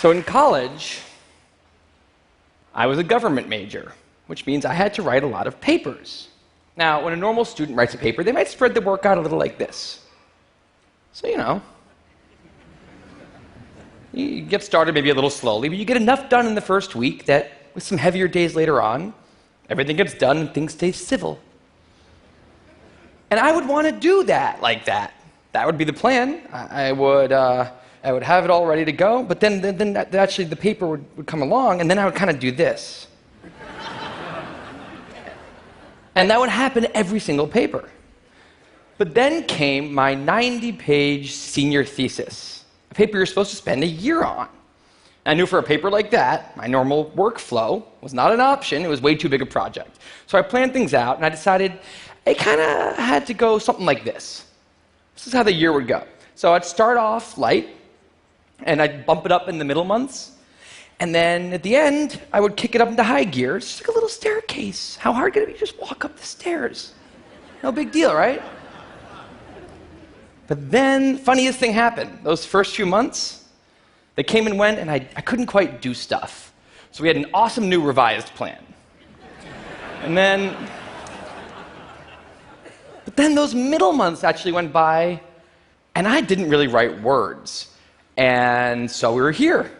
So in college, I was a government major, which means I had to write a lot of papers. Now, when a normal student writes a paper, they might spread the work out a little like this. So, you get started maybe a little slowly, but you get enough done in the first week that with some heavier days later on, everything gets done and things stay civil. And I would want to do that like that. That would be the plan. I would have it all ready to go, but then actually the paper would come along, and then I would kind of do this. And that would happen every single paper. But then came my 90-page senior thesis, a paper you're supposed to spend a year on. I knew for a paper like that, my normal workflow was not an option. It was way too big a project. So I planned things out, and I decided I kind of had to go something like this. This is how the year would go. So I'd start off light, and I'd bump it up in the middle months. And then at the end, I would kick it up into high gear. It's just like a little staircase. How hard could it be to just walk up the stairs? No big deal, right? But then, funniest thing happened. Those first few months, they came and went, and I couldn't quite do stuff. So we had an awesome new revised plan. But then those middle months actually went by, and I didn't really write words. And so we were here.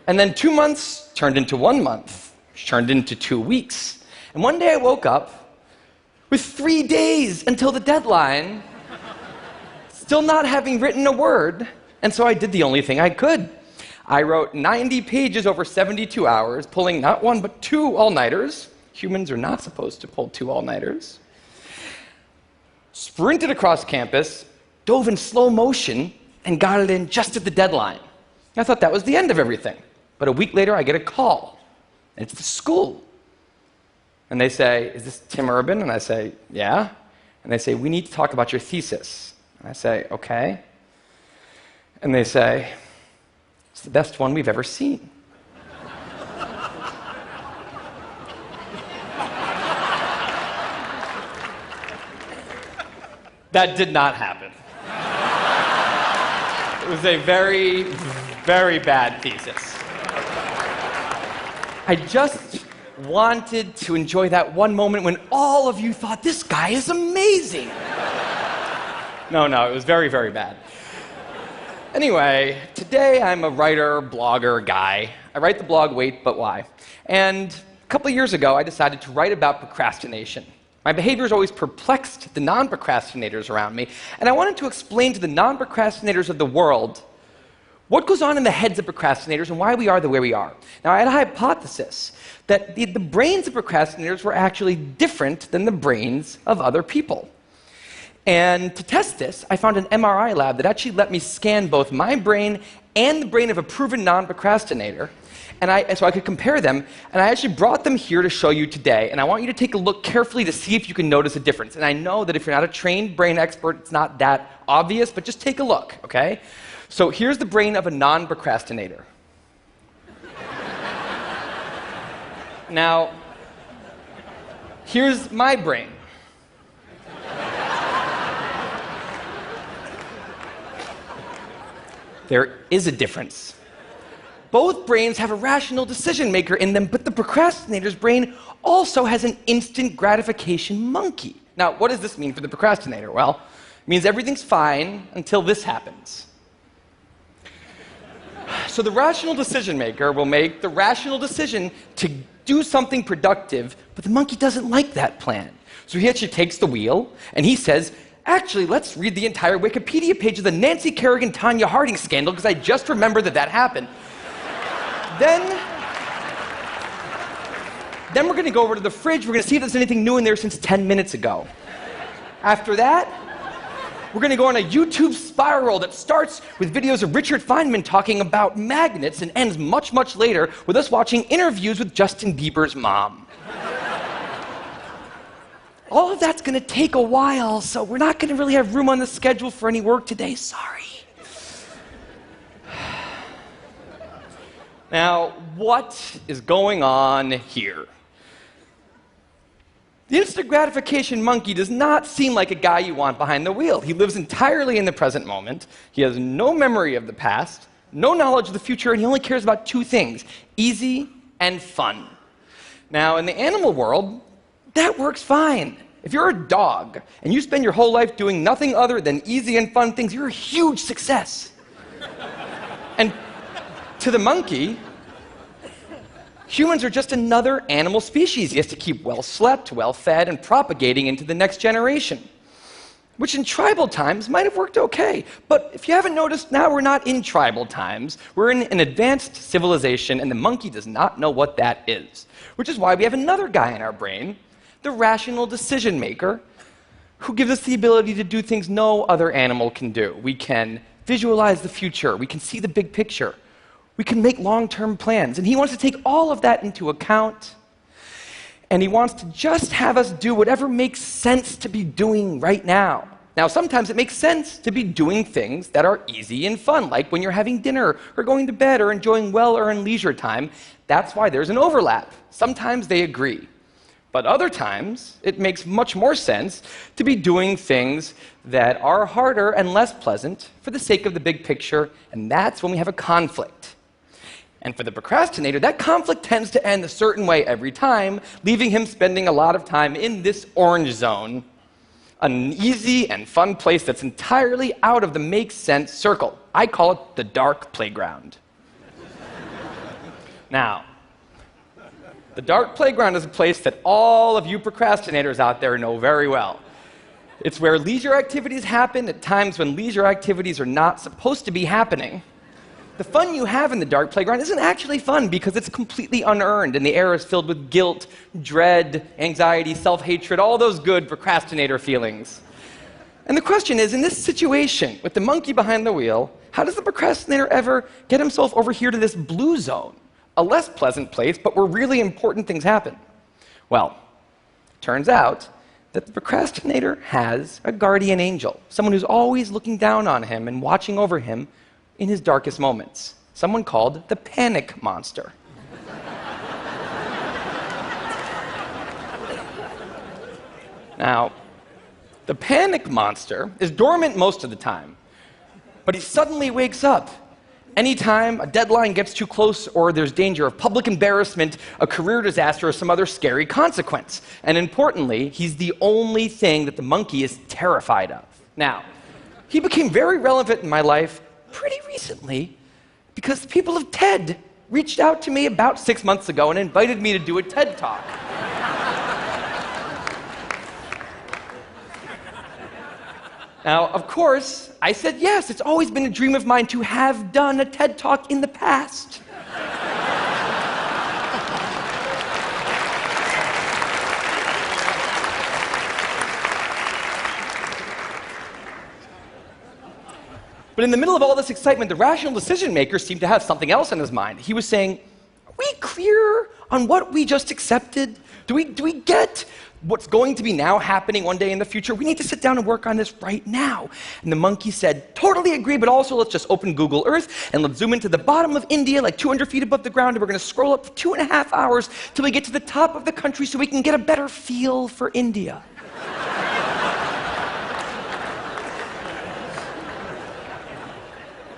And then 2 months turned into 1 month, which turned into 2 weeks. And one day I woke up with 3 days until the deadline, still not having written a word, and so I did the only thing I could. I wrote 90 pages over 72 hours, pulling not one but 2 all-nighters. Humans are not supposed to pull 2 all-nighters. Sprinted across campus, dove in slow motion, and got it in just at the deadline. I thought that was the end of everything. But a week later, I get a call. And it's the school. And they say, "Is this Tim Urban?" And I say, "Yeah." And they say, "We need to talk about your thesis." And I say, "Okay." And they say, "It's the best one we've ever seen." That did not happen. It was a very, very bad thesis. I just wanted to enjoy that one moment when all of you thought, "This guy is amazing." No, it was very, very bad. Anyway, today I'm a writer, blogger guy. I write the blog Wait, But Why? And a couple of years ago, I decided to write about procrastination. My behaviors always perplexed the non-procrastinators around me, and I wanted to explain to the non-procrastinators of the world what goes on in the heads of procrastinators and why we are the way we are. Now, I had a hypothesis that the brains of procrastinators were actually different than the brains of other people. And to test this, I found an MRI lab that actually let me scan both my brain and the brain of a proven non-procrastinator, so I could compare them, and I actually brought them here to show you today, and I want you to take a look carefully to see if you can notice a difference. And I know that if you're not a trained brain expert, it's not that obvious, but just take a look, okay? So here's the brain of a non-procrastinator. Now, here's my brain. There is a difference. Both brains have a rational decision maker in them, but the procrastinator's brain also has an instant gratification monkey. Now, what does this mean for the procrastinator? Well, it means everything's fine until this happens. So the rational decision maker will make the rational decision to do something productive, but the monkey doesn't like that plan. So he actually takes the wheel, and he says, "Actually, let's read the entire Wikipedia page of the Nancy Kerrigan-Tanya Harding scandal, because I just remembered that happened. Then we're going to go over to the fridge. We're going to see if there's anything new in there since 10 minutes ago. After that, we're going to go on a YouTube spiral that starts with videos of Richard Feynman talking about magnets and ends much, much later with us watching interviews with Justin Bieber's mom. All of that's going to take a while, so we're not going to really have room on the schedule for any work today. Sorry." Now, what is going on here? The instant gratification monkey does not seem like a guy you want behind the wheel. He lives entirely in the present moment. He has no memory of the past, no knowledge of the future, and he only cares about two things: easy and fun. Now, in the animal world, that works fine. If you're a dog and you spend your whole life doing nothing other than easy and fun things, you're a huge success. And to the monkey, humans are just another animal species he has to keep well slept, well fed, and propagating into the next generation, which in tribal times might have worked okay. But if you haven't noticed, now we're not in tribal times. We're in an advanced civilization, and the monkey does not know what that is, which is why we have another guy in our brain, the rational decision maker, who gives us the ability to do things no other animal can do. We can visualize the future. We can see the big picture. We can make long-term plans. And he wants to take all of that into account. And he wants to just have us do whatever makes sense to be doing right now. Now, sometimes it makes sense to be doing things that are easy and fun, like when you're having dinner or going to bed or enjoying well-earned leisure time. That's why there's an overlap. Sometimes they agree. But other times, it makes much more sense to be doing things that are harder and less pleasant for the sake of the big picture, and that's when we have a conflict. And for the procrastinator, that conflict tends to end a certain way every time, leaving him spending a lot of time in this orange zone, an easy and fun place that's entirely out of the make sense circle. I call it the dark playground. Now, the dark playground is a place that all of you procrastinators out there know very well. It's where leisure activities happen at times when leisure activities are not supposed to be happening. The fun you have in the dark playground isn't actually fun because it's completely unearned, and the air is filled with guilt, dread, anxiety, self-hatred, all those good procrastinator feelings. And the question is, in this situation, with the monkey behind the wheel, how does the procrastinator ever get himself over here to this blue zone? A less pleasant place, but where really important things happen. Well, it turns out that the procrastinator has a guardian angel, someone who's always looking down on him and watching over him in his darkest moments, someone called the panic monster. Now, the panic monster is dormant most of the time, but he suddenly wakes up anytime a deadline gets too close or there's danger of public embarrassment, a career disaster, or some other scary consequence. And importantly, he's the only thing that the monkey is terrified of. Now, he became very relevant in my life pretty recently because the people of TED reached out to me about 6 months ago and invited me to do a TED Talk. Now, of course, I said yes. It's always been a dream of mine to have done a TED Talk in the past. But in the middle of all this excitement, the rational decision maker seemed to have something else in his mind. He was saying, are we clear on what we just accepted? Do we get what's going to be now happening one day in the future? We need to sit down and work on this right now. And the monkey said, totally agree, but also let's just open Google Earth and let's zoom into the bottom of India, like 200 feet above the ground, and we're going to scroll up for 2.5 hours till we get to the top of the country so we can get a better feel for India.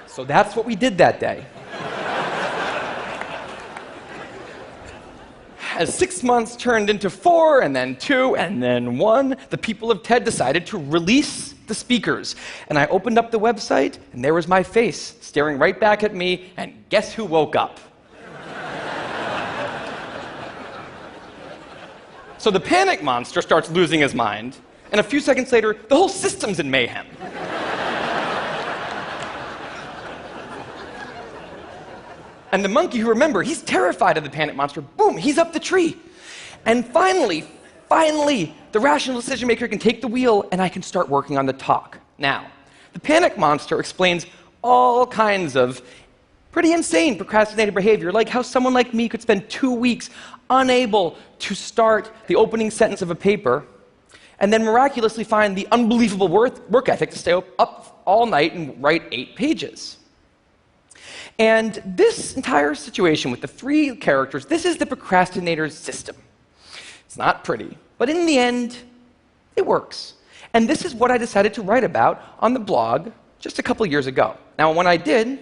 So that's what we did that day. As 6 months turned into 4, and then 2, and then 1, the people of TED decided to release the speakers. And I opened up the website, and there was my face staring right back at me, and guess who woke up? So the panic monster starts losing his mind, and a few seconds later, the whole system's in mayhem. And the monkey, who, remember, he's terrified of the panic monster, boom, he's up the tree. And finally, the rational decision maker can take the wheel and I can start working on the talk. Now, the panic monster explains all kinds of pretty insane procrastinated behavior, like how someone like me could spend 2 weeks unable to start the opening sentence of a paper and then miraculously find the unbelievable work ethic to stay up all night and write 8 pages. And this entire situation with the 3 characters, this is the procrastinator's system. It's not pretty, but in the end, it works. And this is what I decided to write about on the blog just a couple years ago. Now, when I did,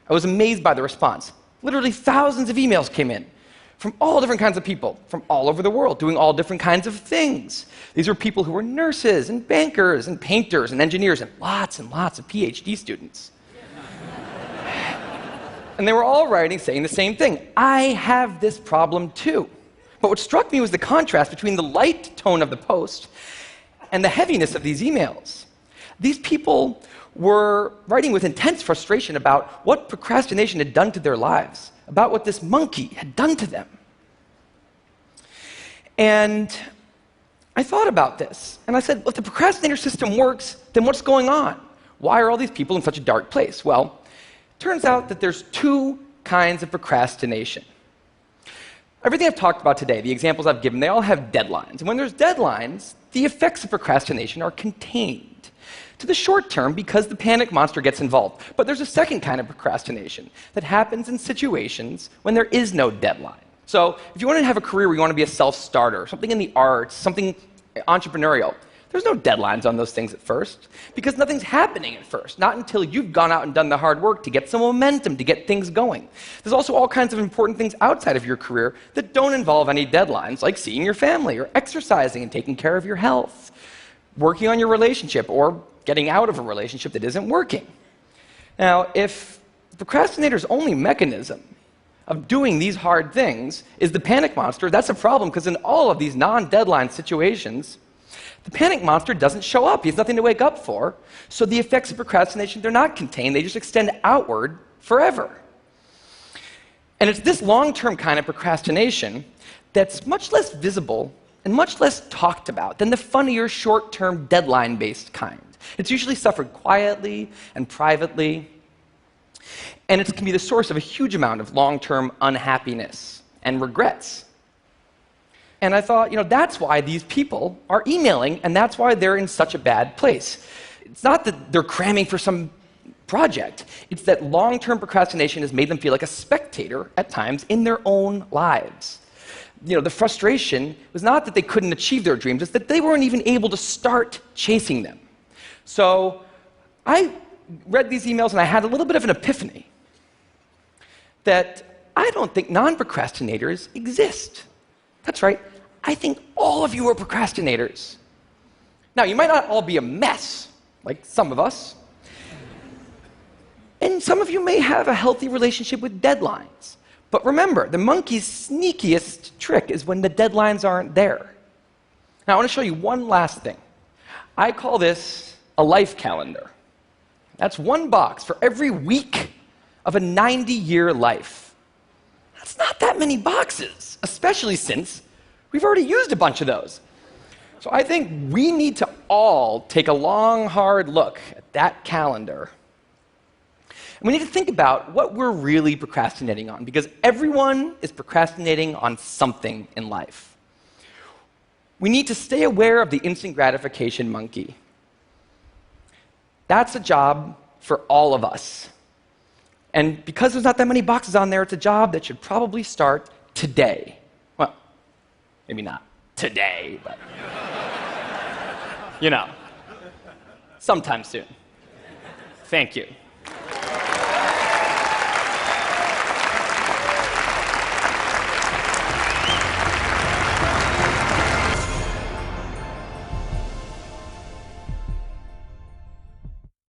I was amazed by the response. Literally thousands of emails came in from all different kinds of people, from all over the world, doing all different kinds of things. These were people who were nurses and bankers and painters and engineers and lots of PhD students. And they were all writing saying the same thing. I have this problem too. But what struck me was the contrast between the light tone of the post and the heaviness of these emails. These people were writing with intense frustration about what procrastination had done to their lives, about what this monkey had done to them. And I thought about this, and I said, well, if the procrastinator system works, then what's going on? Why are all these people in such a dark place? Well, it turns out that there's two kinds of procrastination. Everything I've talked about today, the examples I've given, they all have deadlines. And when there's deadlines, the effects of procrastination are contained to the short term because the panic monster gets involved. But there's a second kind of procrastination that happens in situations when there is no deadline. So if you want to have a career where you want to be a self-starter, something in the arts, something entrepreneurial, there's no deadlines on those things at first because nothing's happening at first, not until you've gone out and done the hard work to get some momentum, to get things going. There's also all kinds of important things outside of your career that don't involve any deadlines, like seeing your family or exercising and taking care of your health, working on your relationship or getting out of a relationship that isn't working. Now, if the procrastinator's only mechanism of doing these hard things is the panic monster, that's a problem because in all of these non-deadline situations, the panic monster doesn't show up. He has nothing to wake up for. So the effects of procrastination, they're not contained. They just extend outward forever. And it's this long-term kind of procrastination that's much less visible and much less talked about than the funnier, short-term, deadline-based kind. It's usually suffered quietly and privately. And it can be the source of a huge amount of long-term unhappiness and regrets. And I thought, that's why these people are emailing, and that's why they're in such a bad place. It's not that they're cramming for some project. It's that long-term procrastination has made them feel like a spectator at times in their own lives. The frustration was not that they couldn't achieve their dreams, it's that they weren't even able to start chasing them. So I read these emails, and I had a little bit of an epiphany that I don't think non-procrastinators exist. That's right. I think all of you are procrastinators. Now, you might not all be a mess, like some of us. And some of you may have a healthy relationship with deadlines. But remember, the monkey's sneakiest trick is when the deadlines aren't there. Now, I want to show you one last thing. I call this a life calendar. That's one box for every week of a 90-year life. That's not that many boxes, especially since we've already used a bunch of those. So I think we need to all take a long, hard look at that calendar. And we need to think about what we're really procrastinating on, because everyone is procrastinating on something in life. We need to stay aware of the instant gratification monkey. That's a job for all of us. And because there's not that many boxes on there, it's a job that should probably start today. Well, maybe not today, but sometime soon. Thank you.